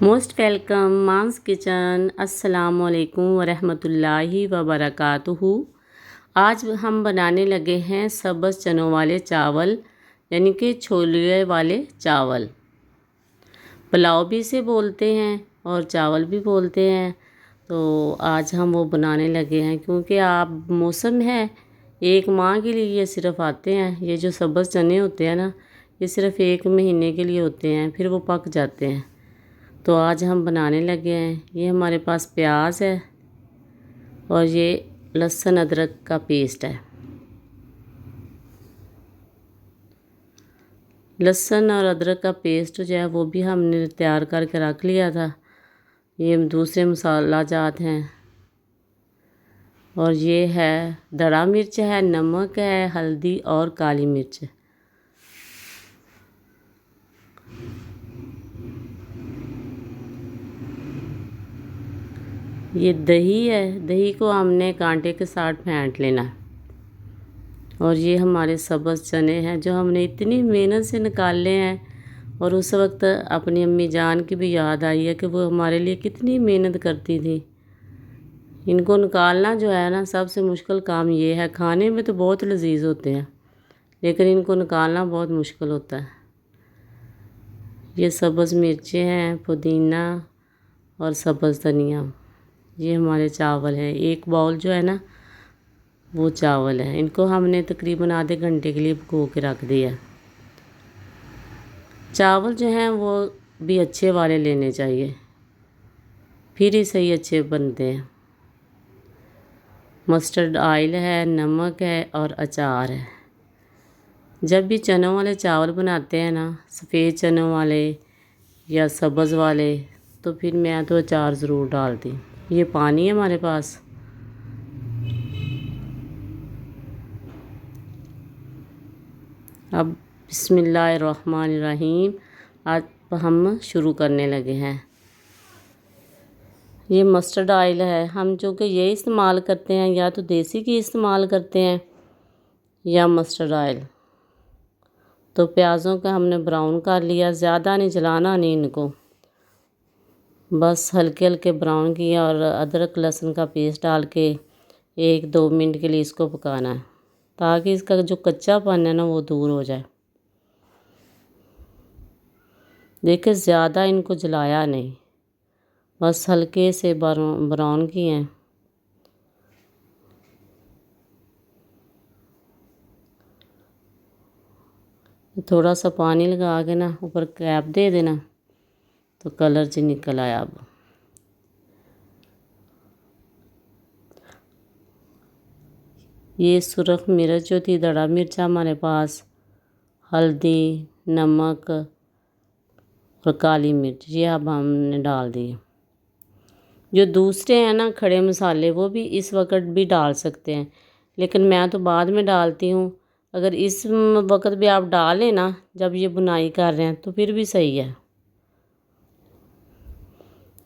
Most welcome moms kitchen. السلام علیکم ورحمۃ اللہ وبرکاتہ۔ آج ہم بنانے لگے ہیں سبز چنوں والے چاول، یعنی کہ چھولے والے چاول۔ پلاؤ بھی اسے بولتے ہیں اور چاول بھی بولتے ہیں۔ تو آج ہم وہ بنانے لگے ہیں کیونکہ آپ موسم ہے، ایک ماہ کے لیے یہ صرف آتے ہیں۔ یہ جو سبز چنے ہوتے ہیں نا، یہ صرف ایک مہینے کے لیے ہوتے ہیں، پھر وہ پک جاتے ہیں۔ تو آج ہم بنانے لگے ہیں۔ یہ ہمارے پاس پیاز ہے اور یہ لہسن ادرک کا پیسٹ ہے۔ لہسن اور ادرک کا پیسٹ جو ہے وہ بھی ہم نے تیار کر کے رکھ لیا تھا۔ یہ دوسرے مسالہ جات ہیں، اور یہ ہے دڑا مرچ ہے، نمک ہے، ہلدی اور کالی مرچ۔ یہ دہی ہے، دہی کو ہم نے کانٹے کے ساتھ پھینٹ لینا ہے۔ اور یہ ہمارے سبز چنے ہیں جو ہم نے اتنی محنت سے نکالے ہیں، اور اس وقت اپنی امی جان کی بھی یاد آئی ہے کہ وہ ہمارے لیے کتنی محنت کرتی تھی۔ ان کو نکالنا جو ہے نا، سب سے مشکل کام یہ ہے۔ کھانے میں تو بہت لذیذ ہوتے ہیں، لیکن ان کو نکالنا بہت مشکل ہوتا ہے۔ یہ سبز مرچیں ہیں، پودینہ اور سبز دھنیا۔ یہ ہمارے چاول ہیں، ایک باؤل جو ہے نا وہ چاول ہے۔ ان کو ہم نے تقریباً آدھے گھنٹے کے لیے بھگو کے رکھ دیا۔ چاول جو ہیں وہ بھی اچھے والے لینے چاہیے، پھر ہی صحیح اچھے بنتے ہیں۔ مسٹرڈ آئل ہے، نمک ہے اور اچار ہے۔ جب بھی چنوں والے چاول بناتے ہیں نا، سفید چنوں والے یا سبز والے، تو پھر میں تو اچار ضرور ڈالتی ہوں۔ یہ پانی ہے ہمارے پاس۔ اب بسم اللہ الرحمن الرحیم، اب ہم شروع کرنے لگے ہیں۔ یہ مسٹرڈ آئل ہے، ہم چونکہ یہ استعمال کرتے ہیں، یا تو دیسی گھی استعمال کرتے ہیں یا مسٹرڈ آئل۔ تو پیازوں کا ہم نے براؤن کر لیا، زیادہ نہیں جلانا نہیں ان کو، بس ہلکے ہلکے براؤن کیا، اور ادرک لہسن کا پیسٹ ڈال کے 1-2 منٹ کے لیے اس کو پکانا ہے، تاکہ اس کا جو کچا پن ہے نا وہ دور ہو جائے۔ دیکھیں زیادہ ان کو جلایا نہیں، بس ہلکے سے براؤن کیے ہیں۔ تھوڑا سا پانی لگا کے نا اوپر کیپ دے دینا، تو کلر سے نکل آیا۔ اب یہ سرخ مرچ جو تھی، دڑا مرچ ہمارے پاس، ہلدی، نمک اور کالی مرچ، یہ اب ہم نے ڈال دی۔ جو دوسرے ہیں نا کھڑے مسالے، وہ بھی اس وقت بھی ڈال سکتے ہیں، لیکن میں تو بعد میں ڈالتی ہوں۔ اگر اس وقت بھی آپ ڈالیں نا، جب یہ بنائی کر رہے ہیں، تو پھر بھی صحیح ہے۔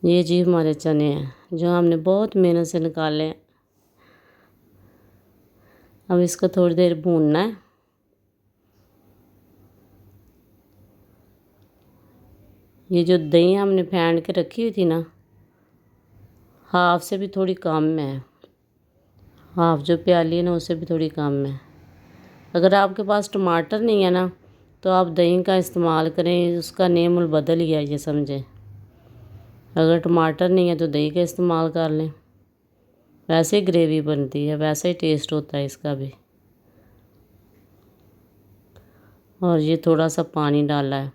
یہ جی ہمارے چنے ہیں جو ہم نے بہت محنت سے نکالے ہیں۔ اب اس کو تھوڑی دیر بھوننا ہے۔ یہ جو دہی ہم نے پھینٹ کے رکھی ہوئی تھی نا، ہاف سے بھی تھوڑی کم ہے، ہاف جو پیالی ہے نا اس سے بھی تھوڑی کم ہے۔ اگر آپ کے پاس ٹماٹر نہیں ہے نا، تو آپ دہی کا استعمال کریں، اس کا نیم البدل ہی ہے، یہ سمجھیں۔ اگر ٹماٹر نہیں ہے تو دہی کا استعمال کر لیں، ویسے ہی گریوی بنتی ہے، ویسا ہی ٹیسٹ ہوتا ہے اس کا بھی۔ اور یہ تھوڑا سا پانی ڈالا ہے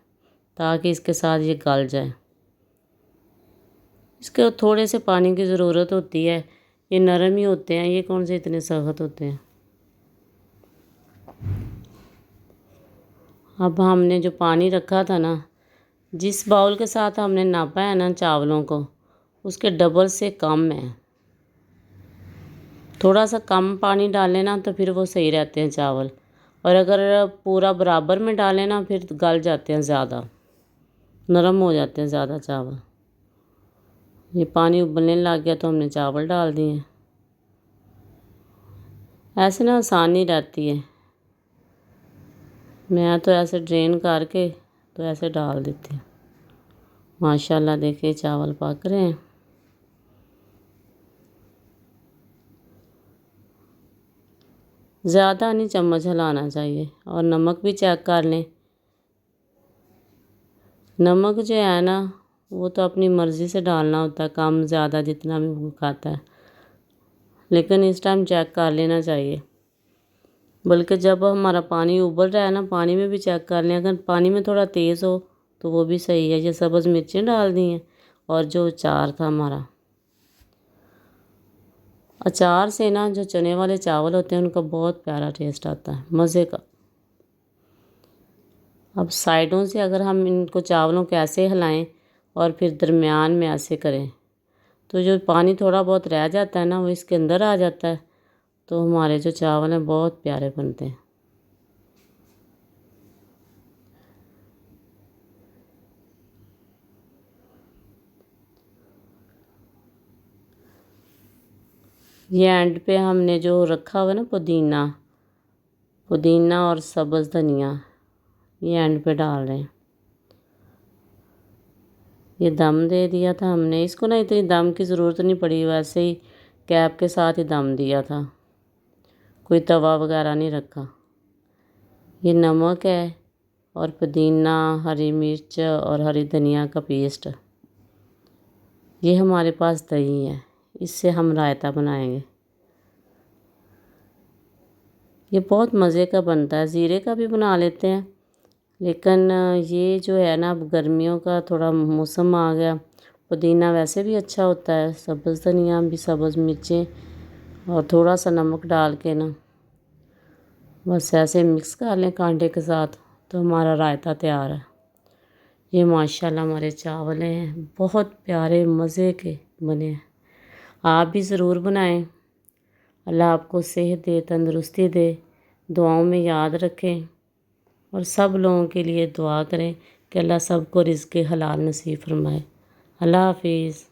تاکہ اس کے ساتھ یہ گل جائے۔ اس کے تھوڑے سے پانی کی ضرورت ہوتی ہے، یہ نرم ہی ہوتے ہیں، یہ کون سے اتنے سخت ہوتے ہیں۔ اب ہم نے جو پانی رکھا تھا نا، جس باؤل کے ساتھ ہم نے ناپا ہے نا چاولوں کو، اس کے ڈبل سے کم ہے۔ تھوڑا سا کم پانی ڈالیں نا تو پھر وہ صحیح رہتے ہیں چاول، اور اگر پورا برابر میں ڈالیں نا پھر گل جاتے ہیں، زیادہ نرم ہو جاتے ہیں زیادہ چاول۔ یہ پانی ابلنے لگ گیا تو ہم نے چاول ڈال دیے۔ ایسے نا آسانی رہتی ہے، میں تو ایسے ڈرین کر کے تو ایسے ڈال دیتی ہوں۔ ماشاءاللہ دیکھیں چاول پک رہے ہیں۔ زیادہ نہیں چمچ ہلانا چاہیے، اور نمک بھی چیک کر لیں۔ نمک جو ہے نا وہ تو اپنی مرضی سے ڈالنا ہوتا ہے، کم زیادہ جتنا بھی وہ کھاتا ہے، لیکن اس ٹائم چیک کر لینا چاہیے۔ بلکہ جب ہمارا پانی ابل رہا ہے نا، پانی میں بھی چیک کر لیں، اگر پانی میں تھوڑا تیز ہو تو وہ بھی صحیح ہے۔ یہ سبز مرچیں ڈال دی ہیں، اور جو اچار تھا ہمارا، اچار سے نا جو چنے والے چاول ہوتے ہیں ان کا بہت پیارا ٹیسٹ آتا ہے، مزے کا۔ اب سائڈوں سے اگر ہم ان کو چاولوں کو ایسے ہلائیں اور پھر درمیان میں ایسے کریں تو جو پانی تھوڑا بہت رہ جاتا ہے نا وہ اس کے اندر آ جاتا ہے، تو ہمارے جو چاول ہیں بہت پیارے بنتے ہیں۔ یہ اینڈ پہ ہم نے جو رکھا ہوا ہے نا پودینہ اور سبز دھنیا، یہ اینڈ پہ ڈال رہے ہیں۔ یہ دم دے دیا تھا ہم نے، اس کو نا اتنی دم کی ضرورت نہیں پڑی، ویسے ہی کیپ کے ساتھ ہی دم دیا تھا، کوئی توا وغیرہ نہیں رکھا۔ یہ نمک ہے اور پودینہ، ہری مرچ اور ہری دھنیا کا پیسٹ۔ یہ ہمارے پاس دہی ہے، اس سے ہم رائتہ بنائیں گے۔ یہ بہت مزے کا بنتا ہے، زیرے کا بھی بنا لیتے ہیں، لیکن یہ جو ہے نا اب گرمیوں کا تھوڑا موسم آ گیا، پودینہ ویسے بھی اچھا ہوتا ہے، سبز دھنیا بھی، سبز مرچیں اور تھوڑا سا نمک ڈال کے نا بس ایسے مکس کر لیں کانٹے کے ساتھ تو ہمارا رائتہ تیار ہے۔ یہ ماشاءاللہ ہمارے چاول ہیں، بہت پیارے مزے کے بنے ہیں، آپ بھی ضرور بنائیں۔ اللہ آپ کو صحت دے، تندرستی دے، دعاؤں میں یاد رکھیں، اور سب لوگوں کے لیے دعا کریں کہ اللہ سب کو رزق حلال نصیب فرمائے۔ اللہ حافظ۔